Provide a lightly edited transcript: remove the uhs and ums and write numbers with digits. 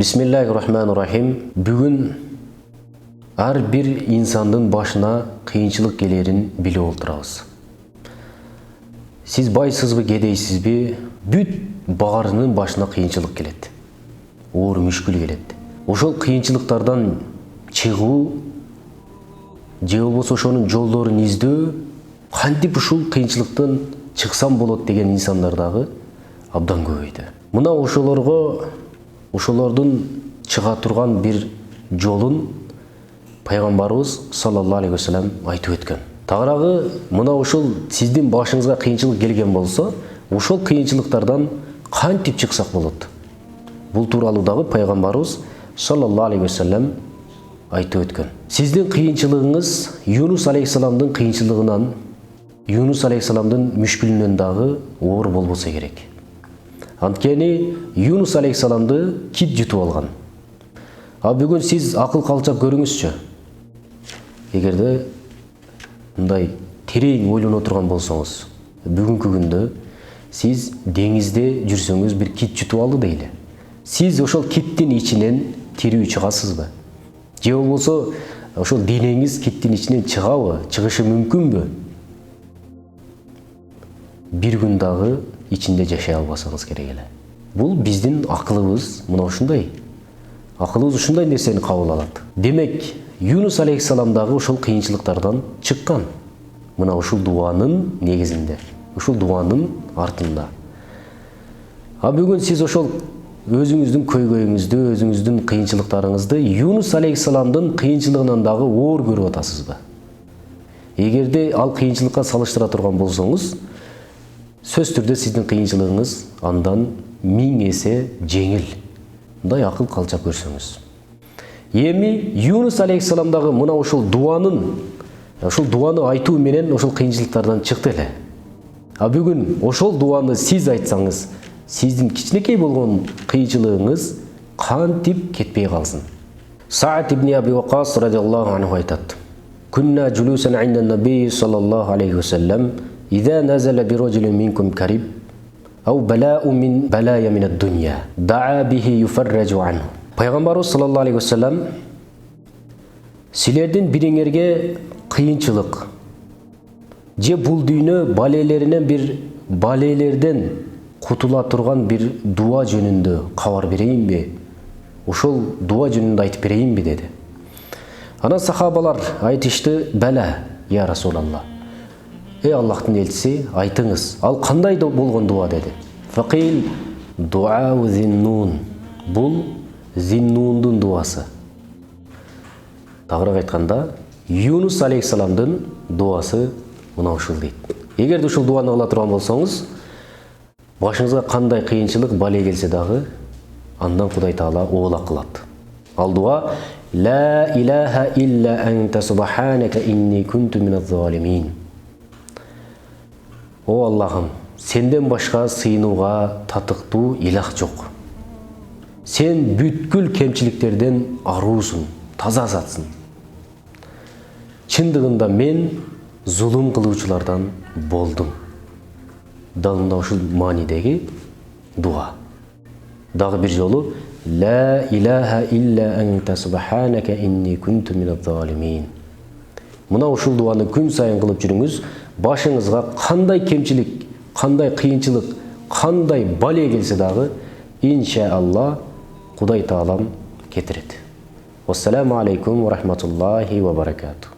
Bismillahirrahmanirrahim. Бүгін ар bir insandın başına kıyınçılık gelerin bile olturağız. Siz baysız mı, gedeysiz mi, büt bağırının başına kıyınçılık geledi. Oğur müşkül geledi. Oşol kıyınçılıklardan çığı, же болбосо ошонун жолдорун издөө, кантип ушул кыйынчылыктан чыксам болот деген инсандар дагы абдан көбөйдү. Мына ошолордун чыга турган бир жолун пайгамбарыбыз саллаллаху алейхи вассалам айтып өткөн. Тагыраагы мына ушул сиздин башыңызга кыйынчылык келген болсо, ошол кыйынчылыктардан кантип чыксак болот? Бул тууралуу дагы пайгамбарыбыз саллаллаху алейхи вассалам айтып өткөн. Сиздин кыйынчылыгыңыз Юнус алейхиссаламдын кыйынчылыгынан, Юнус алейхиссаламдын мүшкүлүнөн дагы оор болбосо керек. Анткени Юнус алейхиссаламды кит жутуп алган. А бүгүн сиз акыл калчап көрүңүзчү. Эгерде мындай терең ойлоно турган болсоңуз, бүгүнкү күндө сиз деңизде жүрсөңүз бир кит жутуп алды дейли. Сиз ошол киттин ичинен тирүү чыгасызбы? Же болбосо ошол денеңиз киттин ичинен чыгабы, чыгышы мүмкүнбү? Бир күн дагы ичинде жашай албасаңыз керек эле. Бул биздин акылыбыз мына ушундай. Акылыбыз ушундай нерсени кабыл алат. Демек, Юнус алейхиссалам дагы ошол кыйынчылыктардан чыккан. Мына ушул дуанын негизинде, ушул дуанын артында. А бүгүн сиз ошол өзүңүздүн көйгөйүңүздү, өзүңүздүн кыйынчылыктарыңызды Юнус алейхиссаламдын кыйынчылыгынан дагы оор көрүп атасызбы? Эгерде ал кыйынчылыкка салыштыра турган болсоңуз, сөз түрдө сиздин кыйынчылыгыңыз андан 1000 эсе жеңил. Мындай акыл калчап көрсөңүз. Эми Юнус алейхиссалам дагы мына ошол дуаны айтуу менен ошол кыйынчылыктардан чыкты эле. А бүгүн ошол дуаны сиз айтсаңыз, сиздин кичинекей болгон кыйынчылыгыңыз кантип кетпей калсын. Саат ибн Аби Вакас радиаллаху анху айтат: "Кунна жулусан инда набий саллаллаху алейхи вассалам, иза назала бирожулин минкум кариб, ау балау мин балая мин ад-дунья, даа бихи юфарражу анху." Пайгамбарыбыз саллаллаху алейхи вассалам силердин бириңерге кыйынчылык же бул дүйнө балелерден кутула турган бир дуа жөнүндө кабар берейинби? Ошол дуа жөнүндө айтып берейинби деди. Анан сахабалар айтышты: "Бала, я Расулаллах." Эй Аллахтын элчиси, айтыңыз, ал кандай болгон дуа деди. Факил дуау зиннун. Бул Зиннундун дуасы. Тагыраак айтканда, Юнус алейхиссаламдын дуасы мына ушул дейт. Эгерде ушул дуаны кыла турган болсоңуз, башыңызга кандай кыйынчылык, бале келсе дагы, андан Кудай Таала оолак кылат. Ал дуа: "Ла илаха илля анта субханака инни кунту миназ-залимин." О Аллахым, сенден башка сыйынууга татыктуу илах жок. Сен бүткүл кемчиликтерден аруусуң, таза затсың. Чындыгында мен зулум кылуучулардан болдум. Дал мына ушул маанидеги дуа. Дагы бир жолу: "Ла илаха илля анта субханака инни кунту миназ-залимин." Мына ушул дуаны күн сайын кылып жүрүңүз. Башыңызга кандай кемчилик, кандай кыйынчылык, кандай бале келсе дагы, иншаалла Кудай Таалам кетирет. Ассаламу алейкум ва рахматуллахи ва баракатух.